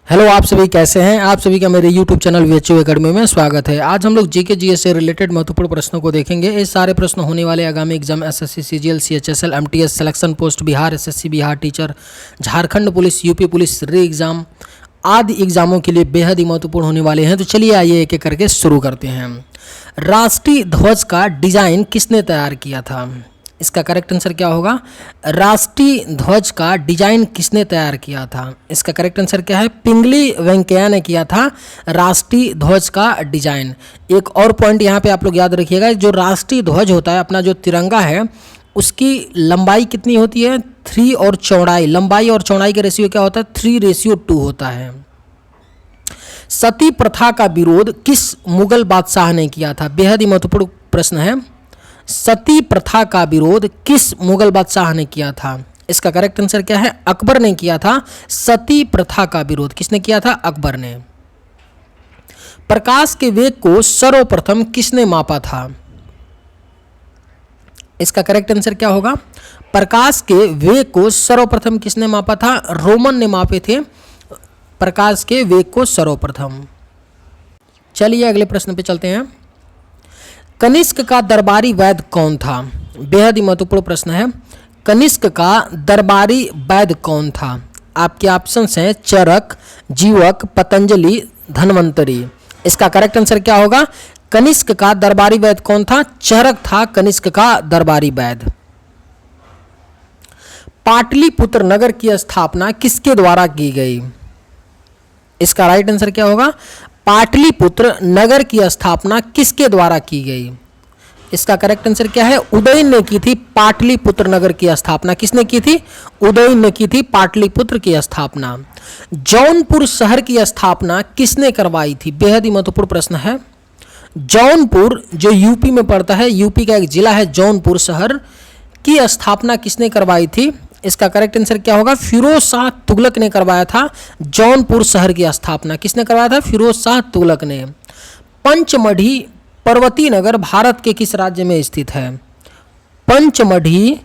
Hello, आप सभी कैसे हैं। आप सभी का मेरे YouTube चैनल VHU एकेडमी में स्वागत है। आज हम लोग जीके जीएस से रिलेटेड महत्वपूर्ण प्रश्नों को देखेंगे। ये सारे प्रश्न होने वाले आगामी exam SSC, CGL, CHSL, MTS, selection post Bihar, SSC Bihar teacher, Jharkhand police, UP police री एग्जाम आदि एग्जामों के लिए बेहद ही महत्वपूर्ण होने वाले हैं। तो चलिए आइए एक एक करके शुरू करते हैं। राष्ट्रीय ध्वज का डिजाइन किसने तैयार किया था? इसका करेक्ट आंसर क्या होगा? राष्ट्रीय ध्वज का डिजाइन किसने तैयार किया था? इसका करेक्ट आंसर क्या है? पिंगली वेंकैया ने किया था राष्ट्रीय ध्वज का डिजाइन। एक और पॉइंट यहाँ पे आप लोग याद रखिएगा, जो राष्ट्रीय ध्वज होता है, अपना जो तिरंगा है, उसकी लंबाई कितनी होती है? 3 और चौड़ाई, लंबाई और चौड़ाई का रेशियो क्या होता है? 3:2 होता है। सती प्रथा का विरोध किस मुगल बादशाह ने किया था? बेहद ही महत्वपूर्ण प्रश्न है। सती प्रथा का विरोध किस मुगल बादशाह ने किया था? इसका करेक्ट आंसर क्या है? अकबर ने किया था सती प्रथा का विरोध। किसने किया था? अकबर ने। प्रकाश के वेग को सर्वप्रथम किसने मापा था? इसका करेक्ट आंसर क्या होगा? प्रकाश के वेग को सर्वप्रथम किसने मापा था? रोमन ने मापे थे प्रकाश के वेग को सर्वप्रथम। चलिए अगले प्रश्न पे चलते हैं। कनिष्क का दरबारी वैद्य कौन था? बेहद ही महत्वपूर्ण प्रश्न है। कनिष्क का दरबारी वैद्य कौन था? आपके ऑप्शंस हैं चरक, जीवक, पतंजलि, धन्वंतरी। इसका करेक्ट आंसर क्या होगा? कनिष्क का दरबारी वैद्य कौन था? चरक था कनिष्क का दरबारी वैद्य। पाटलिपुत्र नगर की स्थापना किसके द्वारा की गई? इसका राइट आंसर क्या होगा? पाटलिपुत्र नगर की स्थापना किसके द्वारा की गई? इसका करेक्ट आंसर क्या है? उदयन ने की थी पाटलिपुत्र नगर की स्थापना। किसने की थी? उदयन ने की थी पाटलिपुत्र की स्थापना। जौनपुर शहर की स्थापना किसने करवाई थी? बेहद ही महत्वपूर्ण प्रश्न है। जौनपुर जो यूपी में पड़ता है, यूपी का एक जिला है जौनपुर शहर, की स्थापना किसने करवाई थी? इसका करेक्ट आंसर क्या होगा? फिरोज शाह तुगलक ने करवाया था जौनपुर शहर की स्थापना। किसने करवाया था? फिरोज शाह तुगलक ने। पंचमढ़ी पर्वती नगर भारत के किस राज्य में स्थित है? पंचमढ़ी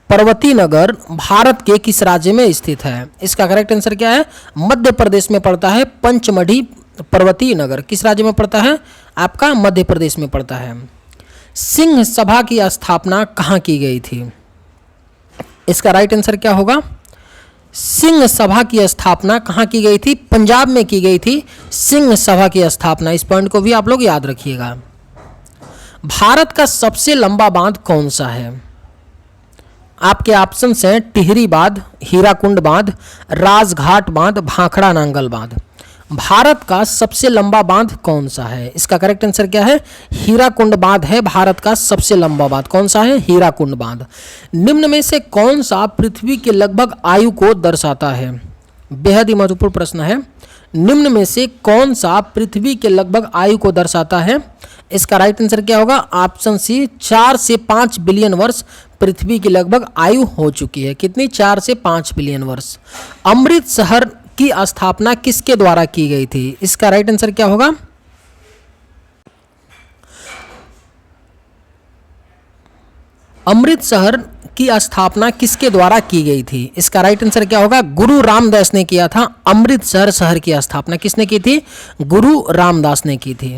पर्वती नगर भारत के किस राज्य में स्थित है? इसका करेक्ट आंसर क्या है? मध्य प्रदेश में पड़ता है पंचमढ़ी पर्वती नगर। किस राज्य में पड़ता है? आपका मध्य प्रदेश में पड़ता है। सिंह सभा की स्थापना कहाँ की गई थी? इसका राइट आंसर क्या होगा? सिंह सभा की स्थापना कहाँ की गई थी? पंजाब में की गई थी सिंह सभा की स्थापना। इस पॉइंट को भी आप लोग याद रखिएगा। भारत का सबसे लंबा बांध कौन सा है? आपके ऑप्शंस हैं टिहरी बांध, हीराकुंड बांध, राजघाट बांध, भाखड़ा नांगल बांध। भारत का सबसे लंबा बांध कौन सा है? इसका करेक्ट आंसर क्या है? हीराकुंड बांध है भारत का सबसे लंबा बांध। कौन सा है? हीराकुंड बांध। निम्न में से कौन सा पृथ्वी के लगभग आयु को दर्शाता है? बेहद ही महत्वपूर्ण प्रश्न है। निम्न में से कौन सा पृथ्वी के लगभग आयु को दर्शाता है? इसका राइट आंसर क्या होगा? ऑप्शन सी, 4 से 5 बिलियन वर्ष पृथ्वी की लगभग आयु हो चुकी है। कितनी? 4 से 5 बिलियन वर्ष। अमृत शहर की स्थापना किसके द्वारा की गई थी? इसका राइट आंसर क्या होगा? अमृत शहर की स्थापना किसके द्वारा की गई थी? इसका राइट आंसर क्या होगा? गुरु रामदास ने किया था अमृतसर शहर की स्थापना। किसने की थी? गुरु रामदास ने की थी।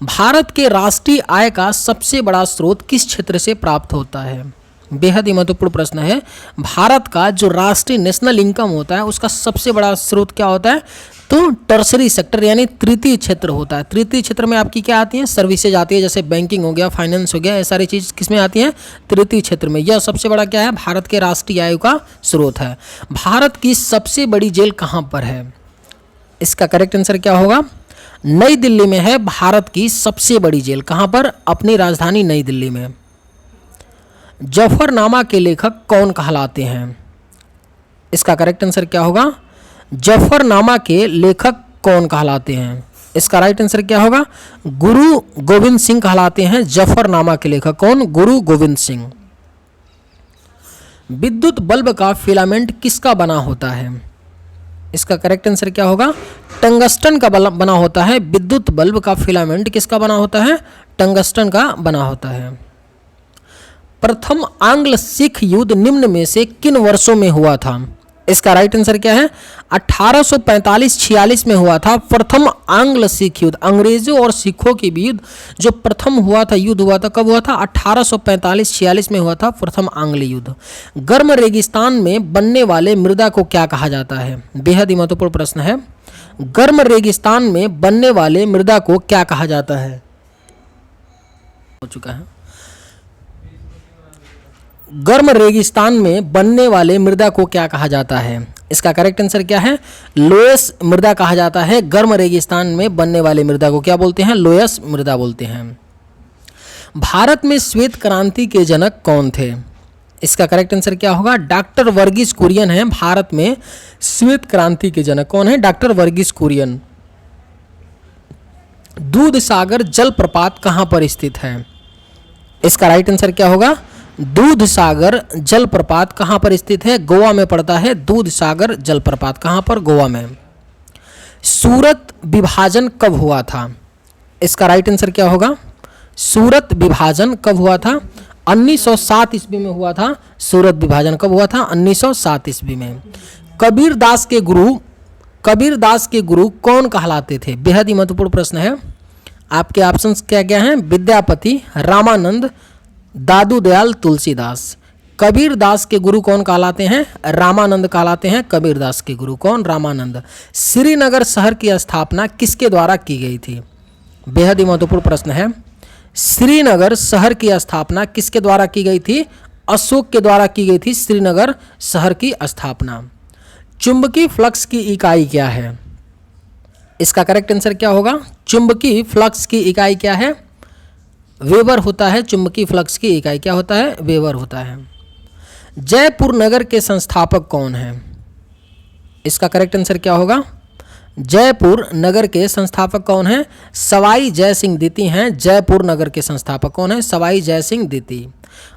भारत के राष्ट्रीय आय का सबसे बड़ा स्रोत किस क्षेत्र से प्राप्त होता है? बेहद ही महत्वपूर्ण प्रश्न है। भारत का जो राष्ट्रीय नेशनल इनकम होता है, उसका सबसे बड़ा स्रोत क्या होता है? तो टर्सरी सेक्टर यानी तृतीय क्षेत्र होता है। तृतीय क्षेत्र में आपकी क्या आती हैं? सर्विसेज आती है, जैसे बैंकिंग हो गया, फाइनेंस हो गया, ये सारी चीज़ किस में आती हैं? तृतीय क्षेत्र में। यह सबसे बड़ा क्या है? भारत के राष्ट्रीय आय का स्रोत है। भारत की सबसे बड़ी जेल कहाँ पर है? इसका करेक्ट आंसर क्या होगा? नई दिल्ली में है भारत की सबसे बड़ी जेल। कहाँ पर? अपनी राजधानी नई दिल्ली में। जफरनामा के लेखक कौन कहलाते हैं? इसका करेक्ट आंसर क्या होगा? जफरनामा के लेखक कौन कहलाते हैं? इसका राइट आंसर क्या होगा? गुरु गोविंद सिंह कहलाते हैं जफरनामा के लेखक। कौन? गुरु गोविंद सिंह। विद्युत बल्ब का फिलामेंट किसका बना होता है? इसका करेक्ट आंसर क्या होगा? टंगस्टन का बना होता है। विद्युत बल्ब का फिलामेंट किसका बना होता है? टंगस्टन का बना होता है। प्रथम आंग्ल सिख युद्ध निम्न में से किन वर्षों में हुआ था? इसका राइट आंसर क्या है? 1845-46 में हुआ था प्रथम आंग्ल सिख युद्ध। अंग्रेजों और सिखों के बीच जो प्रथम हुआ था, युद्ध हुआ था, कब हुआ था? 1845-46 में हुआ था प्रथम आंग्ल युद्ध। गर्म रेगिस्तान में बनने वाले मृदा को क्या कहा जाता है? बेहद ही महत्वपूर्ण प्रश्न है। गर्म रेगिस्तान में बनने वाले मृदा को क्या कहा जाता है? हो चुका है। गर्म रेगिस्तान में बनने वाले मृदा को क्या कहा जाता है? इसका करेक्ट आंसर क्या है? लोयस मृदा कहा जाता है। गर्म रेगिस्तान में बनने वाले मृदा को क्या बोलते हैं? लोयस मृदा बोलते हैं। भारत में श्वेत क्रांति के जनक कौन थे? इसका करेक्ट आंसर क्या होगा? डॉक्टर वर्गीस कुरियन है भारत में श्वेत क्रांति के जनक। कौन है? डॉक्टर वर्गीस कुरियन। दूध सागर जलप्रपात कहाँ पर स्थित है? इसका राइट आंसर क्या होगा? दूध सागर जलप्रपात कहाँ पर स्थित है? गोवा में पड़ता है दूध सागर जलप्रपात। कहाँ पर? गोवा में। सूरत विभाजन कब हुआ था? इसका राइट आंसर क्या होगा? सूरत विभाजन कब हुआ था? 1907 ईस्वी में हुआ था। सूरत विभाजन कब हुआ था? 1907 ईस्वी में। कबीरदास के गुरु कौन कहलाते थे? बेहद ही महत्वपूर्ण प्रश्न है। आपके ऑप्शंस क्या क्या हैं? विद्यापति, रामानंद, दादू दयाल, तुलसीदास। कबीरदास के गुरु कौन कहलाते हैं? रामानंद कहलाते हैं कबीरदास के गुरु। कौन? रामानंद। श्रीनगर शहर की स्थापना किसके द्वारा की गई थी? बेहद ही महत्वपूर्ण प्रश्न है। श्रीनगर शहर की स्थापना किसके द्वारा की गई थी? अशोक के द्वारा की गई थी श्रीनगर शहर की स्थापना। चुंबकीय फ्लक्स की इकाई क्या है? इसका करेक्ट आंसर क्या होगा? चुंबकीय फ्लक्स की इकाई क्या है? वेबर होता है। चुंबकीय फ्लक्स की इकाई क्या होता है? वेबर होता है। जयपुर नगर के संस्थापक कौन है? इसका करेक्ट आंसर क्या होगा? जयपुर नगर के संस्थापक कौन है? सवाई जय सिंह द्वितीय हैं। जयपुर नगर के संस्थापक कौन है? सवाई जय सिंह द्वितीय।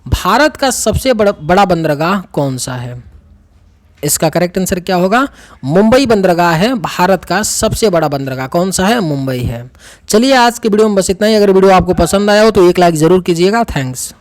भारत का सबसे बड़ा बंदरगाह कौन सा है? इसका करेक्ट आंसर क्या होगा? मुंबई बंदरगाह है भारत का सबसे बड़ा बंदरगाह। कौन सा है? मुंबई है। चलिए आज की वीडियो में बस इतना ही। अगर वीडियो आपको पसंद आया हो तो एक लाइक जरूर कीजिएगा। थैंक्स।